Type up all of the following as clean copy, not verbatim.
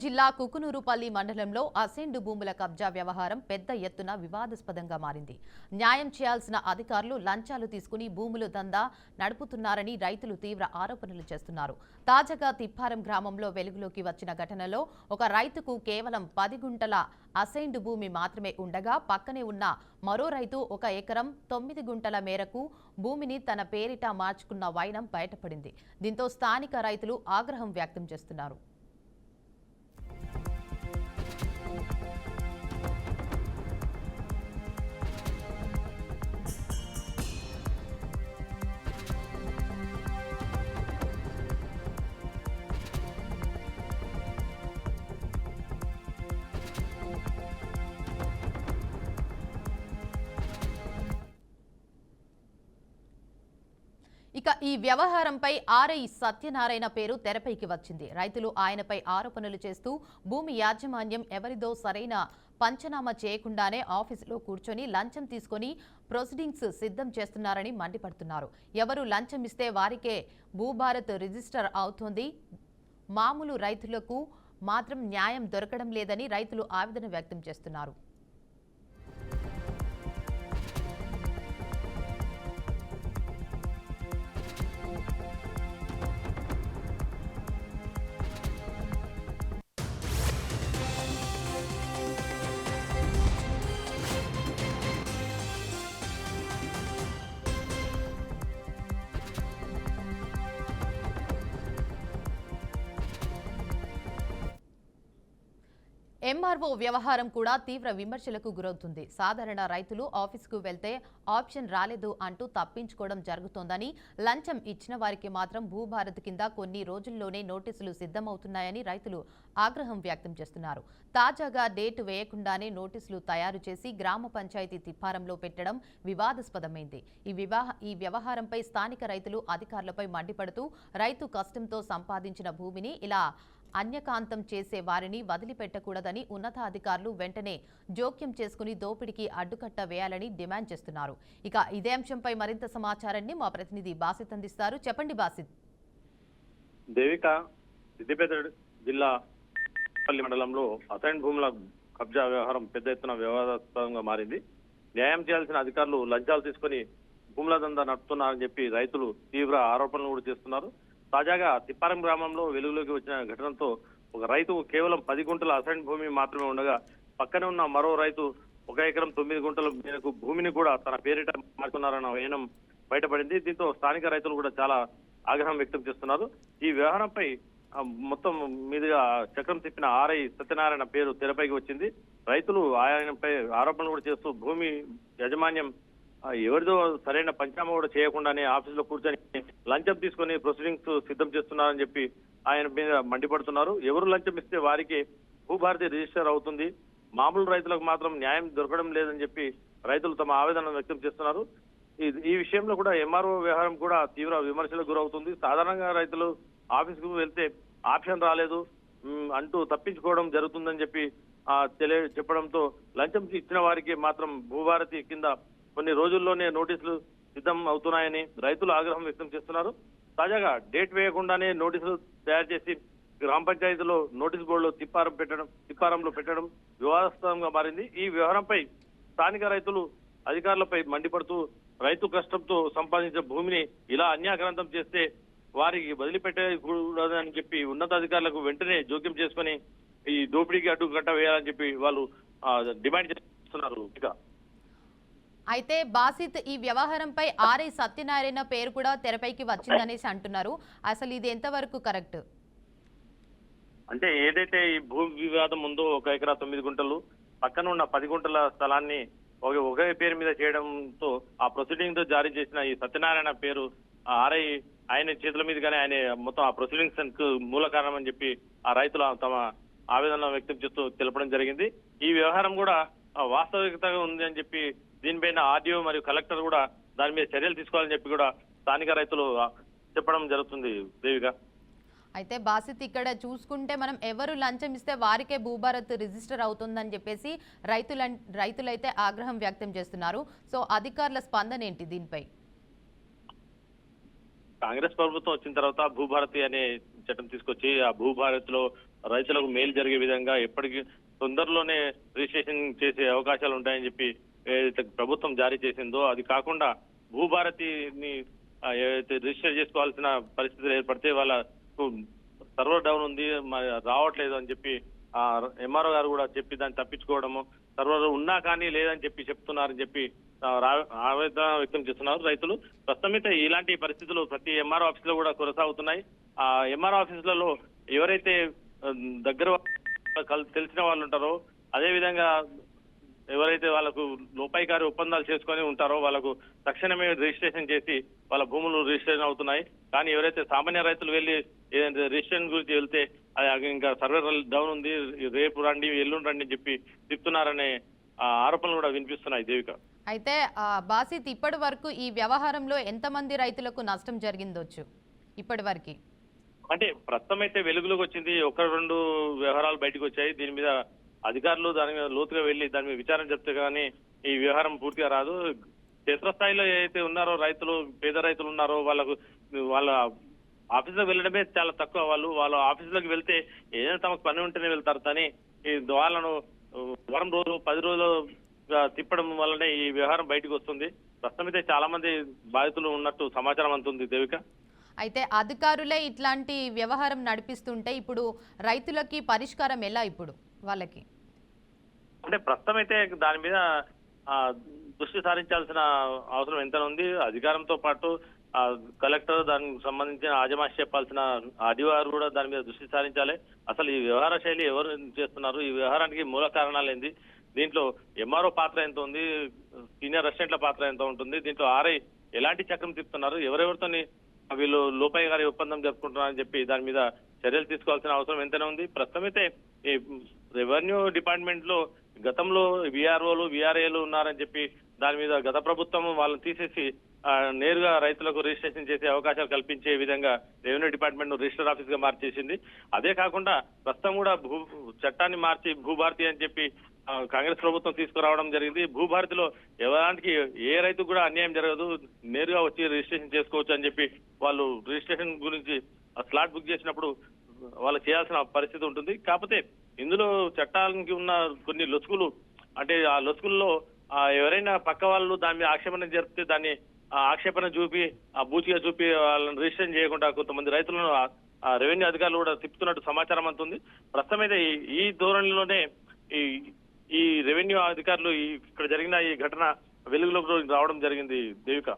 జిల్లా కుకునూరుపల్లి మండలంలో అసైన్డ్ భూముల కబ్జా వ్యవహారం పెద్ద ఎత్తున వివాదాస్పదంగా మారింది. న్యాయం చేయాల్సిన అధికారులు లంచాలు తీసుకుని భూములు దందా నడుపుతున్నారని రైతులు తీవ్ర ఆరోపణలు చేస్తున్నారు. తాజాగా తిప్పారం గ్రామంలో వెలుగులోకి వచ్చిన ఘటనలో ఒక రైతుకు కేవలం 10 గుంటల అసైన్డ్ భూమి మాత్రమే ఉండగా పక్కనే ఉన్న మరో రైతు 1 ఎకరం 9 గుంటల మేరకు భూమిని తన పేరిట మార్చుకున్న వైనం బయటపడింది. దీంతో స్థానిక రైతులు ఆగ్రహం వ్యక్తం చేస్తున్నారు. ఇక ఈ వ్యవహారంపై ఆర్ఐ సత్యనారాయణ పేరు తెరపైకి వచ్చింది. రైతులు ఆయనపై ఆరోపణలు చేస్తూ భూమి యాజమాన్యం ఎవరిదో సరైన పంచనామా చేయకుండానే ఆఫీసులో కూర్చొని లంచం తీసుకుని ప్రొసీడింగ్స్ సిద్ధం చేస్తున్నారని మండిపడుతున్నారు. ఎవరు లంచం ఇస్తే వారికే భూభారత్ రిజిస్టర్ అవుతోంది. మామూలు రైతులకు మాత్రం న్యాయం దొరకడం లేదని రైతులు ఆవేదన వ్యక్తం చేస్తున్నారు. ఎంఆర్ఓ వ్యవహారం కూడా తీవ్ర విమర్శలకు గురవుతుంది. సాధారణ రైతులు ఆఫీసుకు వెళ్తే ఆప్షన్ రాలేదు అంటూ తప్పించుకోవడం జరుగుతోందని, లంచం ఇచ్చిన వారికి మాత్రం భూభారత్ కింద కొన్ని రోజుల్లోనే నోటీసులు సిద్ధమవుతున్నాయని రైతులు ఆగ్రహం వ్యక్తం చేస్తున్నారు. తాజాగా డేటు వేయకుండానే నోటీసులు తయారు చేసి గ్రామ పంచాయతీ తిప్పారంలో పెట్టడం వివాదాస్పదమైంది. ఈ వ్యవహారంపై స్థానిక రైతులు అధికారులపై మండిపడుతూ రైతు కష్టంతో సంపాదించిన భూమిని ఇలా అన్యకాంతం చేసే వారిని వదిలిపెట్టకూడదని ఉన్నతాధికారులు వెంటనే జోక్యం చేసుకుని దోపిడీకి అడ్డుకట్ట వేయాలని డిమాండ్ చేస్తున్నారు. ఇక ఇదే అంశంపై మరింత సమాచారాన్ని మా ప్రతినిధి బాసిత్ అందిస్తారు. చెప్పండి బాసిత్. దేవిక, సిద్దిపేట జిల్లా పల్లి మండలంలో అసైన్ భూముల కబ్జా వ్యవహారం పెద్ద ఎత్తున వివాదాస్పదంగా మారింది. న్యాయం చేయాల్సిన అధికారులు లంచాలు తీసుకుని భూముల దందా నడుపుతున్నారని చెప్పి రైతులు తీవ్ర ఆరోపణలు కూడా చేస్తున్నారు. తాజాగా తిప్పారం గ్రామంలో వెలుగులోకి వచ్చిన ఘటనతో ఒక రైతు కేవలం 10 గుంటల అసైన్ భూమి మాత్రమే ఉండగా పక్కనే ఉన్న మరో రైతు 1 ఎకరం 9 గుంటల మేరకు భూమిని కూడా తన పేరిట మార్చుకున్నారన్న వైనం బయటపడింది. దీంతో స్థానిక రైతులు కూడా చాలా ఆగ్రహం వ్యక్తం చేస్తున్నారు. ఈ వ్యవహారంపై మొత్తం మీదుగా చక్రం తిప్పిన ఆర్ఐ సత్యనారాయణ పేరు తెరపైకి వచ్చింది. రైతులు ఆయనపై ఆరోపణలు కూడా చేస్తూ భూమి యాజమాన్యం ఎవరిదో సరైన పంచనామా కూడా చేయకుండానే ఆఫీసులో కూర్చొని లంచం తీసుకొని ప్రొసీడింగ్స్ సిద్ధం చేస్తున్నారని చెప్పి ఆయన మీద మండిపడుతున్నారు. ఎవరు లంచం ఇస్తే వారికి భూభారతి రిజిస్టర్ అవుతుంది, మామూలు రైతులకు మాత్రం న్యాయం దొరకడం లేదని చెప్పి రైతులు తమ ఆవేదన వ్యక్తం చేస్తున్నారు. ఈ విషయంలో కూడా ఎంఆర్ఓ వ్యవహారం కూడా తీవ్ర విమర్శలకు గురవుతుంది. సాధారణంగా రైతులు ఆఫీసుకు వెళ్తే ఆప్షన్ రాలేదు అంటూ తప్పించుకోవడం జరుగుతుందని చెప్పి చెప్పడంతో లంచం ఇచ్చిన వారికి మాత్రం భూభారతి కింద కొన్ని రోజుల్లోనే నోటీసులు సిద్ధం అవుతున్నాయని రైతులు ఆగ్రహం వ్యక్తం చేస్తున్నారు. తాజాగా డేట్ వేయకుండానే నోటీసులు తయారు చేసి గ్రామ పంచాయతీలో నోటీసు బోర్డులో తిప్పారంలో పెట్టడం వివాదాస్పదంగా మారింది. ఈ వ్యవహారంపై స్థానిక రైతులు అధికారులపై మండిపడుతూ రైతు కష్టంతో సంపాదించిన భూమిని ఇలా అన్యాక్రాంతం చేస్తే వారికి వదిలిపెట్టకూడదని చెప్పి ఉన్నతాధికారులకు వెంటనే జోక్యం చేసుకుని ఈ దోపిడీకి అడ్డుకట్ట వేయాలని చెప్పి వాళ్ళు డిమాండ్ చేస్తున్నారు. అయితే బాసిత్, ఈ వ్యవహారంపై ఆర్ఐ సత్యనారాయణ పేరు కూడా తెరపైకి వచ్చిందనేసి అంటున్నారు. అసలు ఇది ఎంతవరకు కరెక్ట్? అంటే ఏదైతే ఈ భూ వివాదం ఉందో 1 ఎకరా 9 గుంటలు పక్కన ఉన్న 10 గుంటల స్థలాన్ని ఒకే పేరు మీద చేయడంతో ఆ ప్రొసీడింగ్ తో జారీ చేసిన ఈ సత్యనారాయణ పేరు ఆర్ఐ ఆయన చేతుల మీదుగానే ఆయన మొత్తం ఆ ప్రొసీడింగ్స్ మూల కారణం అని చెప్పి ఆ రైతులు తమ ఆవేదన వ్యక్తం చేస్తూ తెలపడం జరిగింది. ఈ వ్యవహారం కూడా వాస్తవికతగా ఉంది అని చెప్పి దీనిపైన ఆర్డీఓ మరియు కలెక్టర్ కూడా దాని మీద చర్యలు తీసుకోవాలని చెప్పి కూడా స్థానిక రైతులు చెప్పడం జరుగుతుంది. దేవిగా, అయితే బాసిత్, ఇక్కడ చూసుకుంటే మనం ఎవరు లంచం ఇస్తే వారికే భూభారత్ రిజిస్టర్ అవుతుందని చెప్పేసి రైతులైతే ఆగ్రహం వ్యక్తం చేస్తున్నారు. సో అధికారుల స్పందన ఏంటి దీనిపై? కాంగ్రెస్ ప్రభుత్వం వచ్చిన తర్వాత భూభారతి అనే చట్టం తీసుకొచ్చి ఆ భూభారతిలో రైతులకు మేలు జరిగే విధంగా ఎప్పటికీ తొందరలోనే రిజిస్ట్రేషన్ చేసే అవకాశాలు ఉంటాయని చెప్పి ఏదైతే ప్రభుత్వం జారీ చేసిందో, అది కాకుండా భూభారతిని ఏదైతే రిజిస్టర్ చేసుకోవాల్సిన పరిస్థితులు ఏర్పడితే వాళ్ళకు సర్వర్ డౌన్ ఉంది, మరి రావట్లేదు అని చెప్పి ఎంఆర్ఓ గారు కూడా చెప్పి దాన్ని తప్పించుకోవడము, సర్వర్ ఉన్నా కానీ లేదని చెప్పి చెప్తున్నారని చెప్పి ఆవేదన వ్యక్తం చేస్తున్నారు రైతులు. ప్రస్తుతం అయితే ఇలాంటి పరిస్థితులు ప్రతి ఎంఆర్ఓ ఆఫీస్ లో కూడా కొనసాగుతున్నాయి. ఆ ఎంఆర్ఓ ఆఫీసులలో ఎవరైతే దగ్గర తెలిసిన వాళ్ళు ఉంటారో, అదే విధంగా ఎవరైతే వాళ్ళకు లోపాయికారి ఒప్పందాలు చేసుకొని ఉంటారో వాళ్ళకు తక్షణమే రిజిస్ట్రేషన్ చేసి వాళ్ళ భూములు రిజిస్ట్రేషన్ అవుతున్నాయి. కానీ ఎవరైతే సామాన్య రైతులు వెళ్ళి ఏదైతే రిజిస్ట్రేషన్ గురించి వెళ్తే అది ఇంకా సర్వర్ డౌన్ ఉంది, రేపు రండి ఎల్లుండి రండి అని చెప్పి చెప్తున్నారనే ఆరోపణలు కూడా వినిపిస్తున్నాయి. దేవిక, అయితే బాసిత్ ఇప్పటి వరకు ఈ వ్యవహారంలో ఎంతమంది రైతులకు నష్టం జరిగిందొచ్చు ఇప్పటి వరకు? అంటే ప్రస్తుతం అయితే వెలుగులోకి వచ్చింది, 1-2 వ్యవహారాలు బయటకు వచ్చాయి. దీని మీద అధికారులు దాని మీద లోతుగా వెళ్లి దాని మీద విచారణ చెప్తే కానీ ఈ వ్యవహారం పూర్తిగా రాదు. క్షేత్రస్థాయిలో ఏదైతే ఉన్నారో రైతులు, పేద రైతులు ఉన్నారో వాళ్ళ ఆఫీసులకు వెళ్ళడమే చాలా తక్కువ. వాళ్ళ ఆఫీసులకు వెళ్తే ఏదైనా తమకు పని ఉంటేనే వెళ్తారు కానీ ఈ వాళ్ళను వారం రోజులు 10 రోజులు తిప్పడం వల్లనే ఈ వ్యవహారం బయటకు వస్తుంది. ప్రస్తుతం అయితే చాలా మంది బాధితులు ఉన్నట్టు సమాచారం అందుతుంది. దేవిక, అయితే అధికారులే ఇట్లాంటి వ్యవహారం నడిపిస్తుంటే ఇప్పుడు రైతులకి పరిష్కారం ఎలా ఇప్పుడు వాళ్ళకి? అంటే ప్రస్తుతం అయితే దాని మీద దృష్టి సారించాల్సిన అవసరం ఎంత ఉంది. అధికారంతో పాటు కలెక్టర్ దానికి సంబంధించిన ఆజమాషి చెప్పాల్సిన అధికారులు కూడా దాని మీద దృష్టి సారించాలి. అసలు ఈ వ్యవహార శైలి ఎవరు చేస్తున్నారు, ఈ వ్యవహారానికి మూల కారణాలు ఏంది, దీంట్లో ఎంఆర్ఓ పాత్ర ఎంత ఉంది, సీనియర్ అసిస్టెంట్ల పాత్ర ఎంత ఉంటుంది, దీంట్లో ఆర్ఐ ఎలాంటి చక్రం తిప్పుతున్నారు, ఎవరెవరితో వీళ్ళు లోపాయి గారి ఒప్పందం జరుపుకుంటున్నారని చెప్పి దాని మీద చర్యలు తీసుకోవాల్సిన అవసరం ఎంతనే ఉంది. ప్రస్తుతం అయితే ఈ రెవెన్యూ డిపార్ట్మెంట్ లో గతంలో విఆర్ఓలు విఆర్ఏలు ఉన్నారని చెప్పి దాని మీద గత ప్రభుత్వం వాళ్ళని తీసేసి నేరుగా రైతులకు రిజిస్ట్రేషన్ చేసే అవకాశాలు కల్పించే విధంగా రెవెన్యూ డిపార్ట్మెంట్ రిజిస్టర్ ఆఫీస్ గా మార్చేసింది. అదే కాకుండా ప్రస్తుతం కూడా చట్టాన్ని మార్చి భూభారతి అని చెప్పి కాంగ్రెస్ ప్రభుత్వం తీసుకురావడం జరిగింది. భూభారతిలో ఎవరికి ఏ రైతుకు కూడా అన్యాయం జరగదు, నేరుగా వచ్చి రిజిస్ట్రేషన్ చేసుకోవచ్చు అని చెప్పి వాళ్ళు రిజిస్ట్రేషన్ గురించి స్లాట్ బుక్ చేసినప్పుడు వాళ్ళు చేయాల్సిన పరిస్థితి ఉంటుంది. కాకపోతే ఇందులో చట్టానికి ఉన్న కొన్ని లొసుగులు, అంటే ఆ లొసుగుల్లో ఎవరైనా పక్క వాళ్ళు దాని మీద ఆక్షేపణ జరిపితే దాన్ని ఆక్షేపణ చూపి బూచిగా చూపి వాళ్ళని రిజిస్ట్రేషన్ చేయకుండా కొంతమంది రైతులను రెవెన్యూ అధికారులు కూడా తిప్పుతున్నట్టు సమాచారం అందుతుంది. ప్రస్తుతం అయితే ఈ ధోరణిలోనే ఈ రెవెన్యూ అధికారులు ఇక్కడ జరిగిన ఈ ఘటన వెలుగులోకి రావడం జరిగింది. Devika,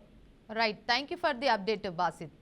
right, thank you for the update Basit.